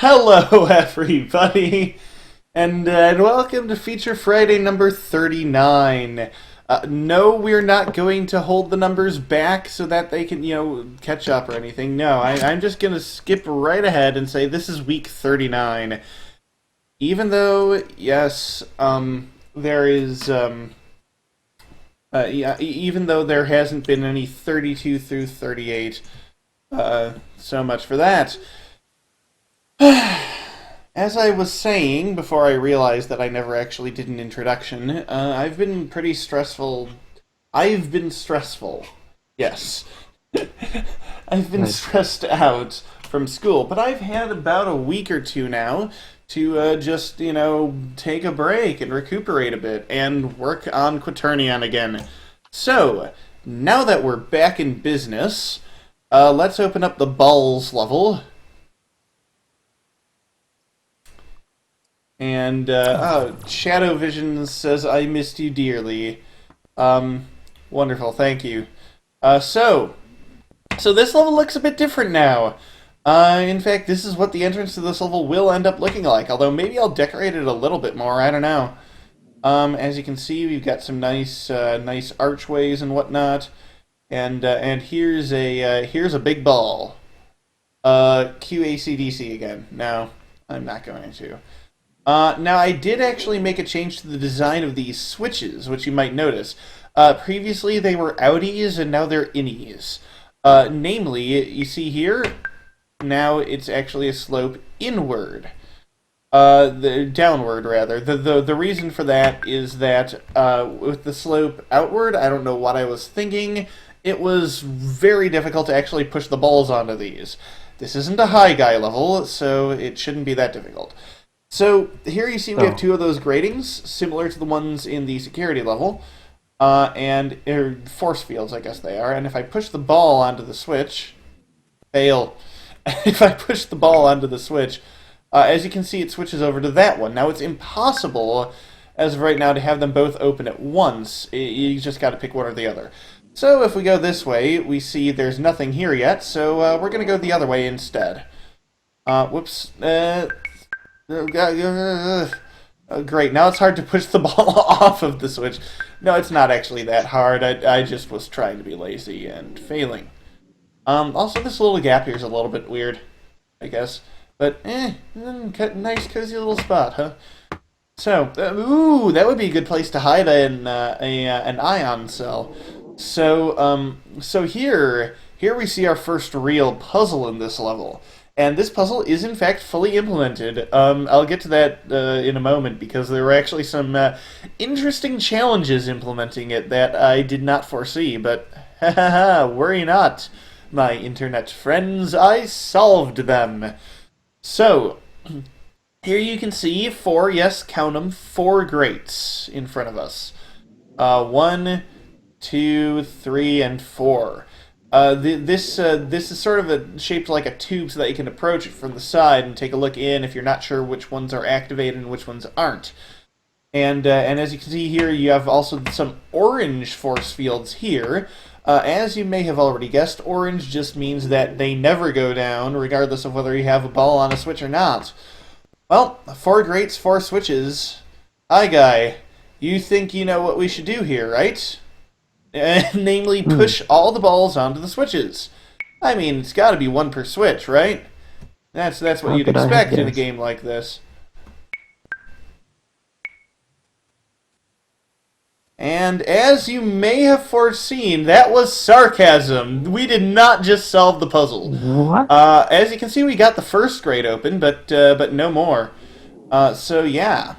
Hello, everybody, and welcome to Feature Friday number 39. No, we're not going to hold the numbers back so that they can, catch up or anything. No, I'm just going to skip right ahead and say this is week 39. Even though, yes, there is, even though there hasn't been any 32 through 38, so much for that. As I was saying before I realized that I never actually did an introduction, I've been pretty stressful. I've been stressful. Yes. I've been Nice. stressed out from school, but I've had about a week or two now to just, take a break and recuperate a bit and work on Quaternion again. So, now that we're back in business, let's open up the balls level. And Shadow Vision says, "I missed you dearly." Um, Wonderful, thank you. So this level looks a bit different now. In fact, this is what the entrance to this level will end up looking like. Although maybe I'll decorate it a little bit more. I don't know. As you can see, we've got some nice archways and whatnot. And here's a big ball. QACDC again. No, I'm not going to. Now, I did actually make a change to the design of these switches, which you might notice. Previously, they were outies, and now they're innies. Namely, you see here, now it's actually a slope inward. The downward, rather. The reason for that is that with the slope outward, I don't know what I was thinking. It was very difficult to actually push the balls onto these. This isn't a high guy level, so it shouldn't be that difficult. So here you see we have Oh, two of those gratings, similar to the ones in the security level, and force fields, I guess they are. And if I push the ball onto the switch, fail. If I push the ball onto the switch, as you can see, it switches over to that one. Now it's impossible, as of right now, to have them both open at once. You just got to pick one or the other. So if we go this way, we see there's nothing here yet. So we're gonna go the other way instead. Whoops. Great, now it's hard to push the ball off of the switch. No, it's not actually that hard. I just was trying to be lazy and failing. Also, this little gap here is a little bit weird, I guess. But, nice cozy little spot, huh? So, ooh, that would be a good place to hide an ion cell. So here we see our first real puzzle in this level. And this puzzle is in fact fully implemented. I'll get to that in a moment because there were actually some interesting challenges implementing it that I did not foresee. But worry not, my internet friends, I solved them. So here you can see four, yes, count them, four grates in front of us. One, two, three, and four. This is sort of shaped like a tube so that you can approach it from the side and take a look in if you're not sure which ones are activated and which ones aren't. And as you can see here, you have also some orange force fields here. As you may have already guessed, orange just means that they never go down, regardless of whether you have a ball on a switch or not. Well, four grates, four switches. Hi, guy. You think you know what we should do here, right? Namely, hmm. push all the balls onto the switches. I mean, it's got to be one per switch, right? That's what How you'd could I have expect in a guessed? game like this. And as you may have foreseen, that was sarcasm. We did not just solve the puzzle. What? As you can see, we got the first grade open, but no more. So yeah,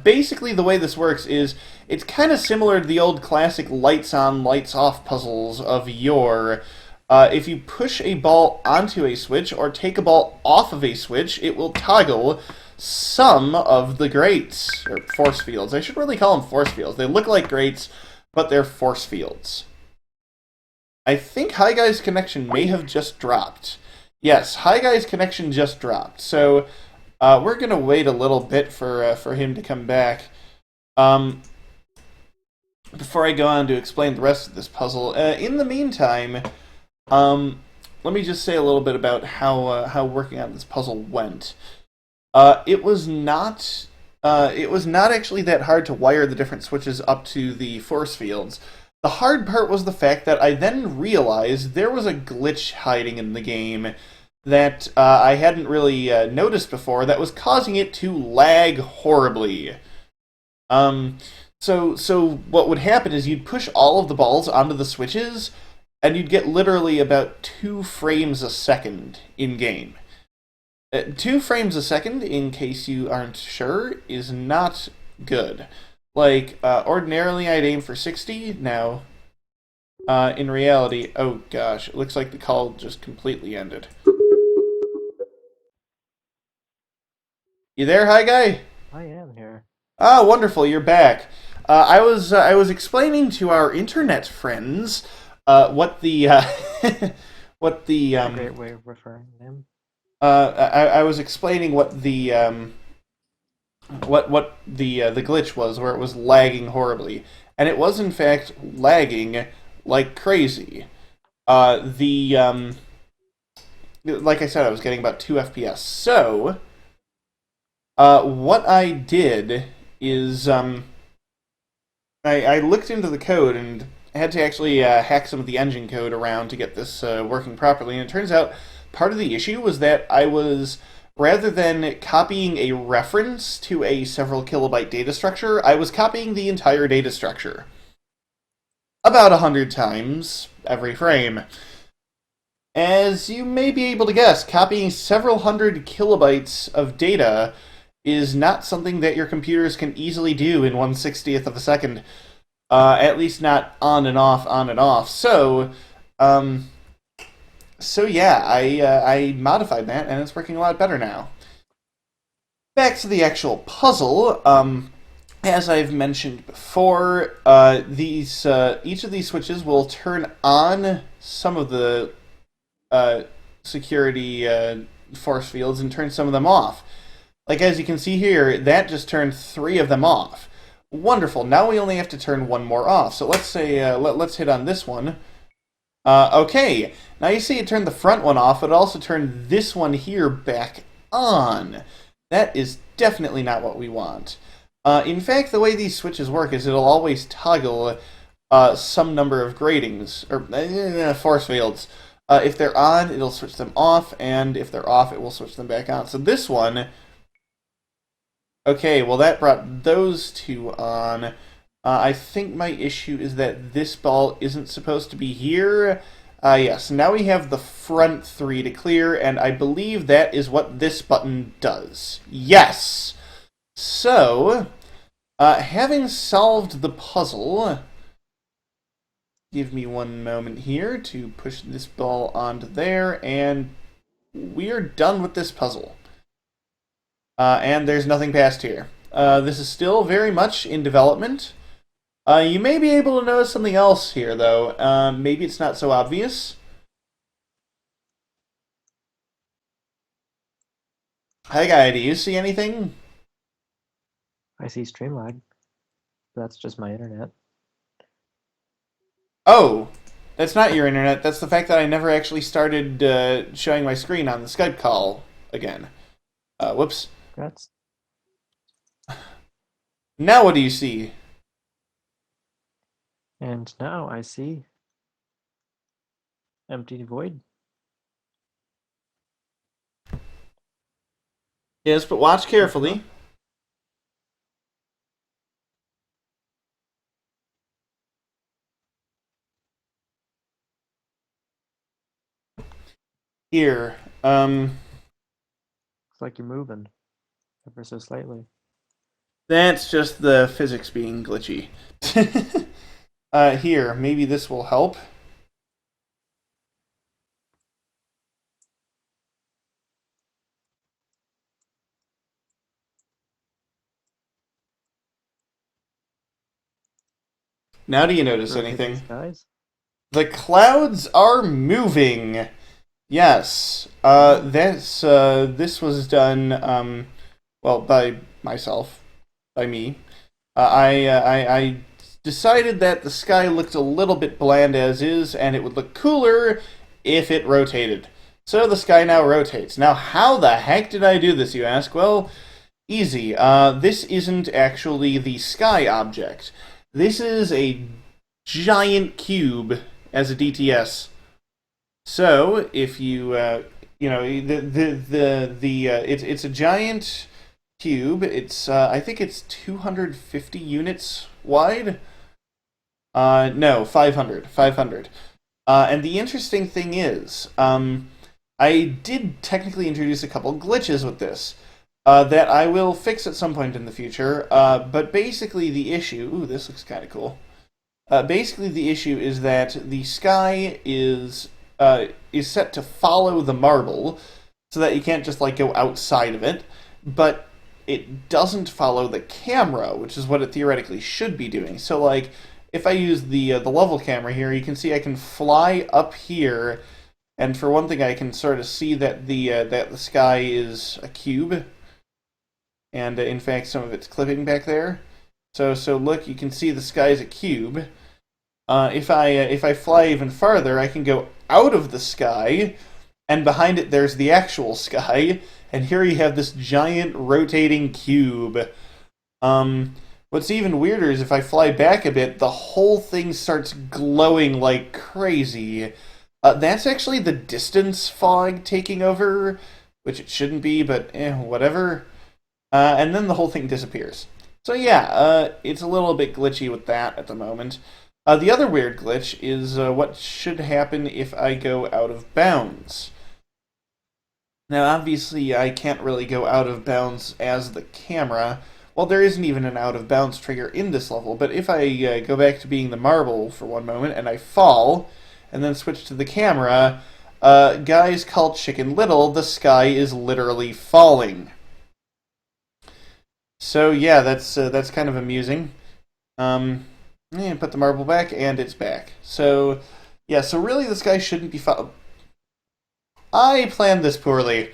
basically the way this works is it's kind of similar to the old classic lights on, lights off puzzles of yore. If you push a ball onto a switch or take a ball off of a switch, it will toggle some of the grates, or force fields. I should really call them force fields. They look like grates, but they're force fields. I think Hi Guy's connection may have just dropped. Yes, Hi Guy's connection just dropped. So we're gonna wait a little bit for him to come back. Um, Before I go on to explain the rest of this puzzle, in the meantime, um, let me just say a little bit about how working on this puzzle went. It was not actually that hard to wire the different switches up to the force fields. The hard part was the fact that I then realized there was a glitch hiding in the game that I hadn't really noticed before that was causing it to lag horribly. Um, so what would happen is you'd push all of the balls onto the switches, and you'd get literally about 2 frames a second in game. 2 frames a second, in case you aren't sure, is not good. Like, ordinarily I'd aim for 60. Now, in reality, oh gosh, it looks like the call just completely ended. You there, hi guy? I am here. Ah, wonderful, you're back. I was explaining to our internet friends what the what the A great way of referring to him. I was explaining what the glitch was, where it was lagging horribly, and it was in fact lagging like crazy. The Like I said, I was getting about 2 FPS. So what I did is I looked into the code and had to actually hack some of the engine code around to get this working properly. And it turns out part of the issue was that I was, rather than copying a reference to a several kilobyte data structure, I was copying the entire data structure. About 100 times every frame. As you may be able to guess, copying several hundred kilobytes of data is not something that your computers can easily do in 1/60th of a second. At least not on and off, on and off. So yeah, I modified that, and it's working a lot better now. Back to the actual puzzle. As I've mentioned before, these each of these switches will turn on some of the security force fields and turn some of them off. Like, as you can see here, that just turned 3 of them off. Wonderful. Now we only have to turn 1 more off. So let's say let's hit on this one. Okay. Now you see it turned the front one off, but it also turned this one here back on. That is definitely not what we want. In fact, the way these switches work is it'll always toggle some number of gratings, or force fields. If they're on, it'll switch them off, and if they're off, it will switch them back on. So this one... Okay, well that brought those 2 on. I think my issue is that this ball isn't supposed to be here. Yes, now we have the front 3 to clear, and I believe that is what this button does. Yes! So, having solved the puzzle, give me one moment here to push this ball onto there, and we are done with this puzzle. And there's nothing past here. This is still very much in development. You may be able to notice something else here, though. Maybe it's not so obvious. Hi, guy. Do you see anything? I see Streamlag. That's just my internet. Oh, that's not your internet. That's the fact that I never actually started showing my screen on the Skype call again. Whoops. That's Now what do you see? and now I see empty void. Yes, but watch carefully. Here. Looks like you're moving ever so slightly. That's just the physics being glitchy. Here, maybe this will help. Now do you notice anything? Guys? The clouds are moving. Yes. This was done, well, by myself. By me. I decided that the sky looked a little bit bland as is, and it would look cooler if it rotated. So the sky now rotates. Now, how the heck did I do this, you ask? Well, easy. This isn't actually the sky object. This is a giant cube as a DTS. So if you it's a giant cube. It's I think it's 250 units wide. No, 500. 500. And the interesting thing is, I did technically introduce a couple glitches with this that I will fix at some point in the future. But basically, the issue. Ooh, this looks kind of cool. Basically, the issue is that the sky is set to follow the marble, so that you can't just like go outside of it, but it doesn't follow the camera, which is what it theoretically should be doing. So, like, if I use the level camera here, you can see I can fly up here, and for one thing, I can sort of see that the sky is a cube, and in fact, some of it's clipping back there. So look, you can see the sky is a cube. If I fly even farther, I can go out of the sky, and behind it there's the actual sky, and here you have this giant rotating cube. What's even weirder is if I fly back a bit, the whole thing starts glowing like crazy. That's actually the distance fog taking over, which it shouldn't be, but whatever. And then the whole thing disappears. So yeah, it's a little bit glitchy with that at the moment. The other weird glitch is what should happen if I go out of bounds. Now, obviously, I can't really go out of bounds as the camera. Well, there isn't even an out-of-bounds trigger in this level, but if I go back to being the marble for one moment, and I fall, and then switch to the camera, guys called Chicken Little, the sky is literally falling. So yeah, that's kind of amusing. And put the marble back, and it's back. So yeah, so really this guy shouldn't be I planned this poorly.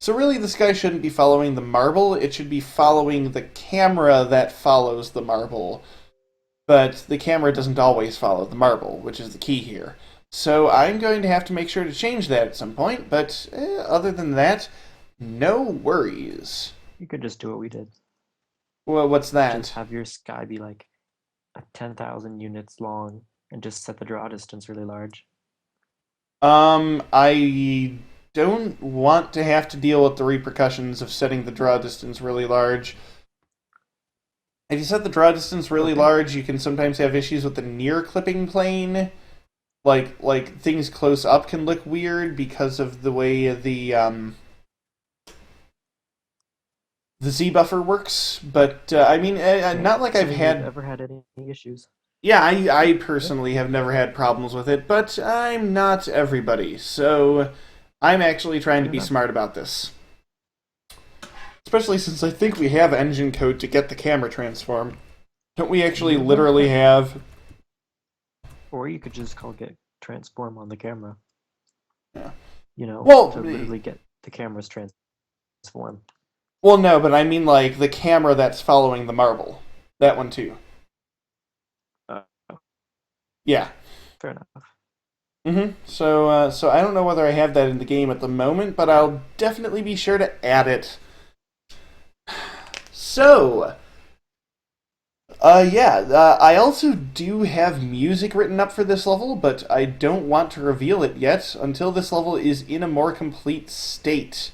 So really this guy shouldn't be following the marble, it should be following the camera that follows the marble. But the camera doesn't always follow the marble, which is the key here. So I'm going to have to make sure to change that at some point, but other than that, no worries. You could just do what we did. Well, what's that? Just have your sky be like 10,000 units long and just set the draw distance really large. I don't want to have to deal with the repercussions of setting the draw distance really large. If you set the draw distance really large, you can sometimes have issues with the near clipping plane. Like things close up can look weird because of the way the Z buffer works. But I mean, not like I've ever had any issues. Yeah, I personally have never had problems with it, but I'm not everybody, so I'm actually trying to be smart about this. Especially since I think we have engine code to get the camera transformed. Don't we actually literally have... Or you could just call get transform on the camera. Yeah. You know, well, to literally get the camera's transform. Well, no, but I mean like the camera that's following the marble. That one too. Yeah. Fair enough. So I don't know whether I have that in the game at the moment, but I'll definitely be sure to add it. So, I also do have music written up for this level, but I don't want to reveal it yet until this level is in a more complete state.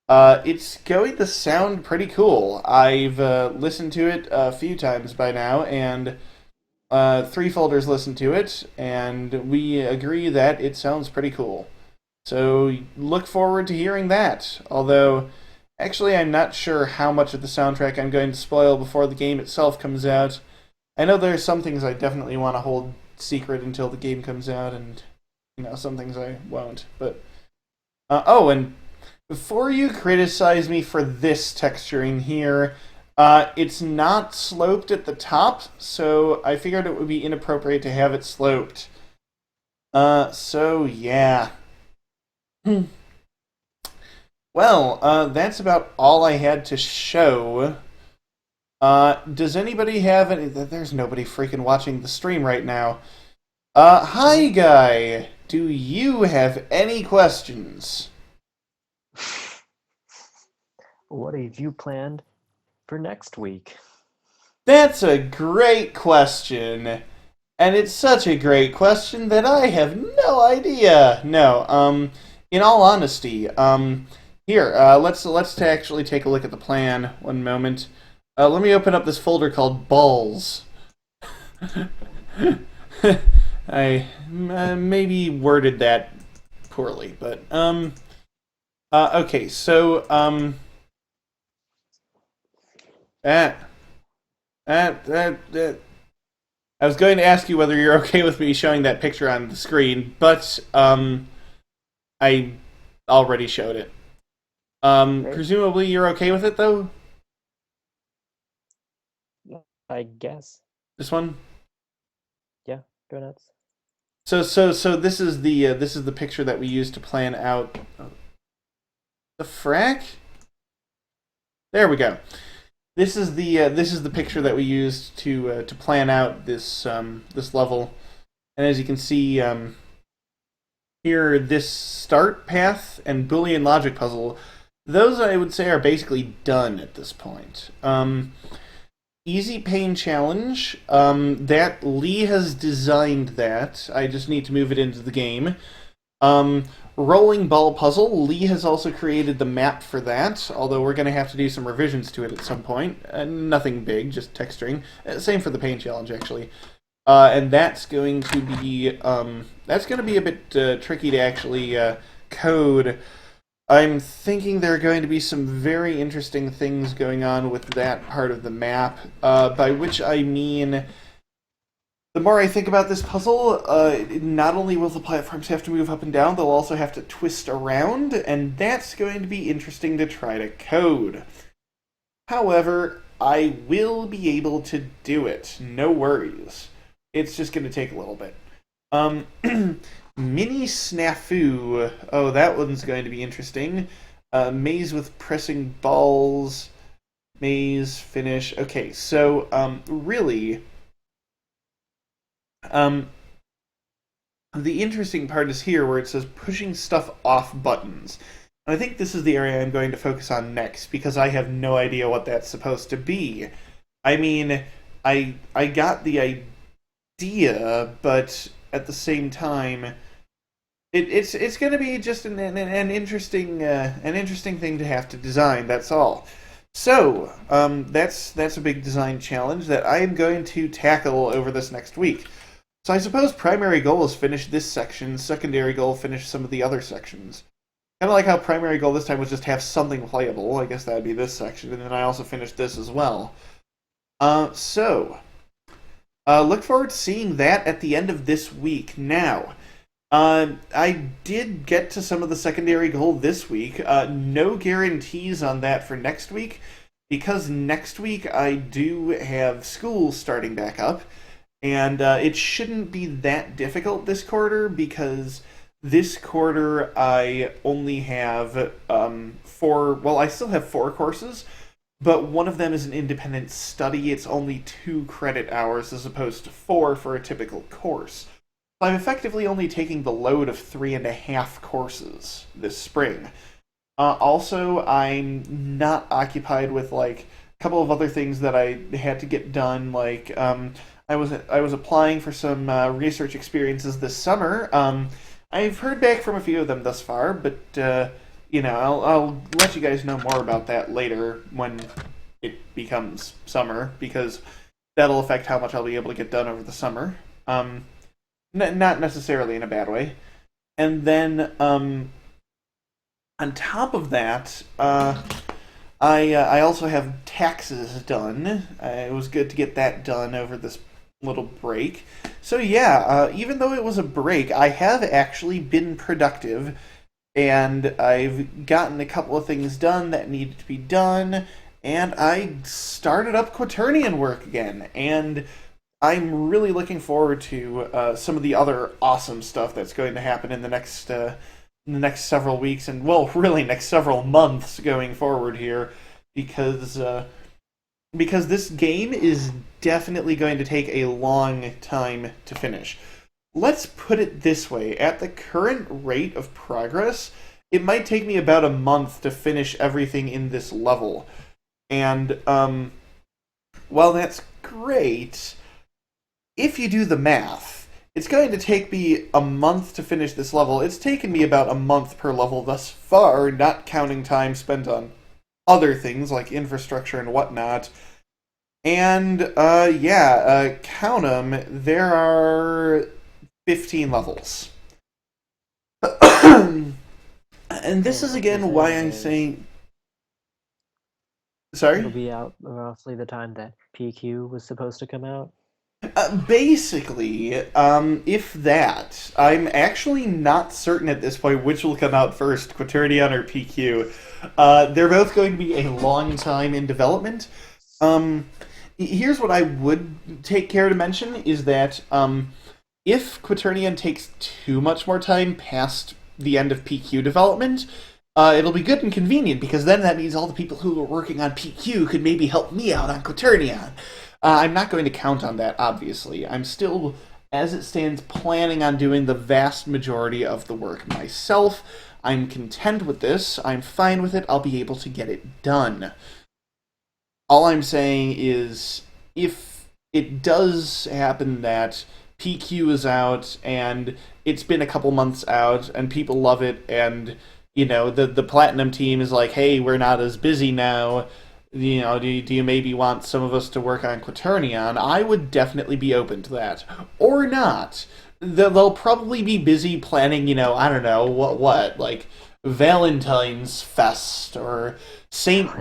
It's going to sound pretty cool. I've listened to it a few times by now, and... Three folders listened to it, and we agree that it sounds pretty cool. So look forward to hearing that. Although, actually, I'm not sure how much of the soundtrack I'm going to spoil before the game itself comes out. I know there are some things I definitely want to hold secret until the game comes out, and some things I won't. But and before you criticize me for this texturing here. It's not sloped at the top, so I figured it would be inappropriate to have it sloped. So yeah. Well, that's about all I had to show. Does anybody have any... There's nobody freaking watching the stream right now. Hi, Guy! do you have any questions? What have you planned for next week? That's a great question. And it's such a great question that I have no idea. No, in all honesty, here, let's actually take a look at the plan. One moment. Let me open up this folder called Balls. I maybe worded that poorly, but okay. So uh, I was going to ask you whether you're okay with me showing that picture on the screen, but I already showed it. Okay, Presumably you're okay with it though. I guess. This one. Yeah, go nuts. So this is the picture that we used to plan out the frack. There we go. This is the picture that we used to plan out this level, and as you can see here, this start path and Boolean logic puzzle, those I would say are basically done at this point. Easy pain challenge. That Lee has designed that. I just need to move it into the game. Rolling ball puzzle. Lee has also created the map for that, although we're going to have to do some revisions to it at some point. Nothing big, just texturing. Same for the pain challenge, actually. And that's going to be a bit tricky to actually code. I'm thinking there are going to be some very interesting things going on with that part of the map, by which I mean, the more I think about this puzzle, not only will the platforms have to move up and down, they'll also have to twist around, and that's going to be interesting to try to code. However, I will be able to do it, no worries. It's just going to take a little bit. Mini Snafu. Oh, that one's going to be interesting. Maze with pressing balls. Maze, finish. Okay, so, really, the interesting part is here where it says pushing stuff off buttons. And I think this is the area I'm going to focus on next, because I have no idea what that's supposed to be. I mean, I got the idea, but at the same time, it's going to be just an interesting thing to have to design. That's all. So that's a big design challenge that I am going to tackle over this next week. So I suppose primary goal is finish this section. Secondary goal, finish some of the other sections. Kind of like how primary goal this time was just have something playable. I guess that would be this section, and then I also finished this as well. Look forward to seeing that at the end of this week. Now, I did get to some of the secondary goal this week. No guarantees on that for next week, because next week I do have school starting back up, and it shouldn't be that difficult this quarter, because this quarter I only have I still have 4 courses, but one of them is an independent study. It's only 2 credit hours as opposed to 4 for a typical course. So I'm effectively only taking the load of 3.5 courses this spring. Also, I'm not occupied with like a couple of other things that I had to get done. Like I was applying for some research experiences this summer. I've heard back from a few of them thus far, but I'll let you guys know more about that later when it becomes summer, because that'll affect how much I'll be able to get done over the summer. Not necessarily in a bad way. And then on top of that, I also have taxes done. It was good to get that done over this little break. So yeah, even though it was a break, I have actually been productive, and I've gotten a couple of things done that needed to be done, and I started up Quaternion work again, and I'm really looking forward to some of the other awesome stuff that's going to happen in the next several weeks, and well, really next several months going forward here, because this game is definitely going to take a long time to finish. let's put it this way. At the current rate of progress, it might take me about a month to finish everything in this level. And, while that's great, if you do the math, it's going to take me a month to finish this level. It's taken me about a month per level thus far, not counting time spent on other things like infrastructure and whatnot. And yeah, count them. There are 15 levels. And this is again why I'm saying. It'll Sorry? be out roughly the time that PQ was supposed to come out. Basically, if that, I'm actually not certain at this point which will come out first, Quaternion or PQ. They're both going to be a long time in development. Here's what I would take care to mention is that if Quaternion takes too much more time past the end of PQ development, it'll be good and convenient because then that means all the people who are working on PQ could maybe help me out on Quaternion. I'm not going to count on that, obviously. I'm still, as it stands, planning on doing the vast majority of the work myself. I'm content with this. I'm fine with it. I'll be able to get it done. All I'm saying is, if it does happen that PQ is out and it's been a couple months out and people love it and the platinum team is like, hey, we're not as busy now, do you maybe want some of us to work on Quaternion? I would definitely be open to that. Or not. They'll probably be busy planning, I don't know, what, like Valentine's Fest or St.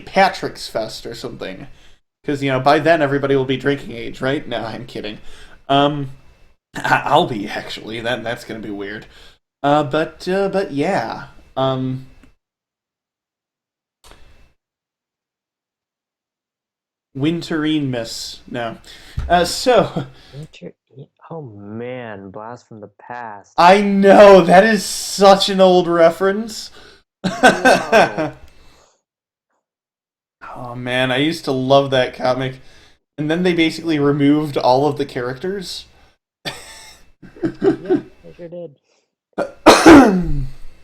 Patrick's Fest or something. Because, by then everybody will be drinking age, right? No, I'm kidding. Um, I'll be, actually. That's gonna be weird. But yeah. Winterine Miss. No. So, Oh man, Blast from the Past. I know, that is such an old reference. Whoa. Oh man, I used to love that comic. And then they basically removed all of the characters. Yeah, they sure did.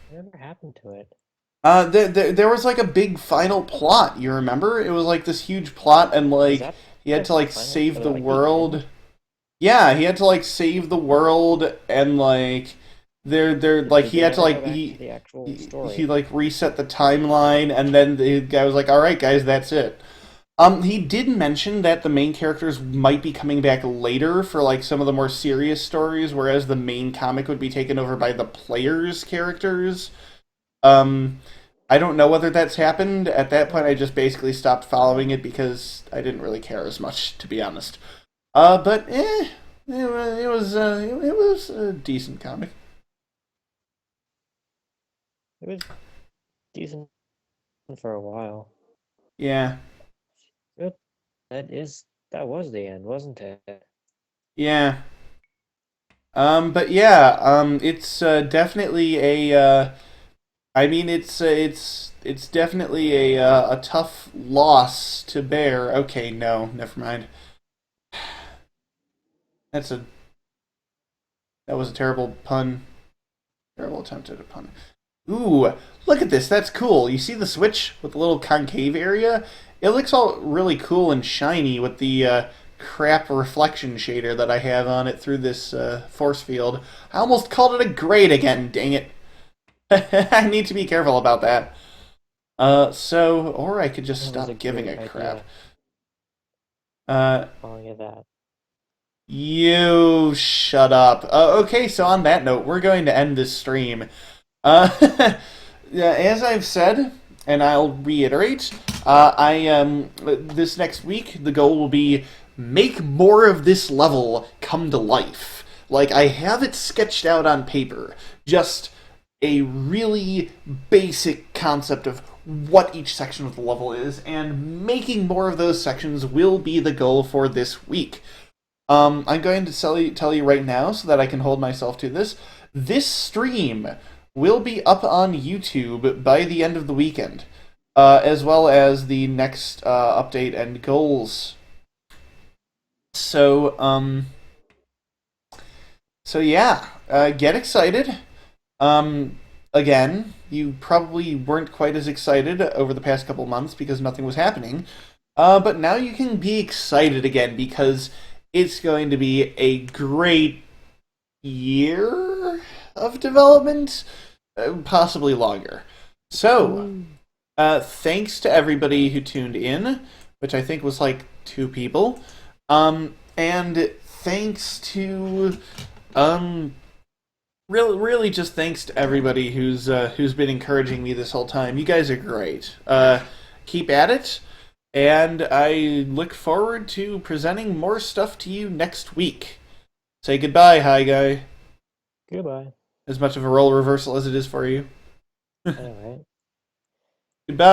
Whatever happened to it? There was like a big final plot. You remember? It was like this huge plot, and Was like that he had the to like final, save the like the world. end? Yeah, he had to like save the world, and like they're like Did he they had to never go like back to the actual he story? like reset the timeline, and then the guy was like, "All right, guys, that's it." He did mention that the main characters might be coming back later for like some of the more serious stories, whereas the main comic would be taken over by the players' characters. Um, I don't know whether that's happened. At that point, I just basically stopped following it because I didn't really care as much, to be honest. But it was a decent comic. It was decent for a while. Yeah, Good. That was the end, wasn't it? yeah. But yeah, it's definitely a. I mean, it's definitely a tough loss to bear. Okay, no, never mind. That's a that was a terrible pun. Terrible attempt at a pun. Ooh, look at this. That's cool. You see the switch with the little concave area? It looks all really cool and shiny with the crap reflection shader that I have on it through this force field. I almost called it a grade again, dang it. I need to be careful about that. Or I could just It was a stop giving great a crap. idea Uh, calling it that. you shut up. Okay, so on that note, we're going to end this stream. Yeah, as I've said, and I'll reiterate, I this next week the goal will be make more of this level come to life. Like I have it sketched out on paper, just a really basic concept of what each section of the level is, and making more of those sections will be the goal for this week. I'm going to tell you right now so that I can hold myself to this. This stream will be up on YouTube by the end of the weekend, as well as the next update and goals. So, So yeah, get excited. Again, you probably weren't quite as excited over the past couple months because nothing was happening. But now you can be excited again because it's going to be a great year of development, possibly longer. So, Woo. thanks to everybody who tuned in, which I think was like two people. And thanks to um, really just thanks to everybody who's been encouraging me this whole time. You guys are great. Keep at it, and I look forward to presenting more stuff to you next week. Say goodbye, hi guy. Goodbye. As much of a role reversal as it is for you. All right. Goodbye.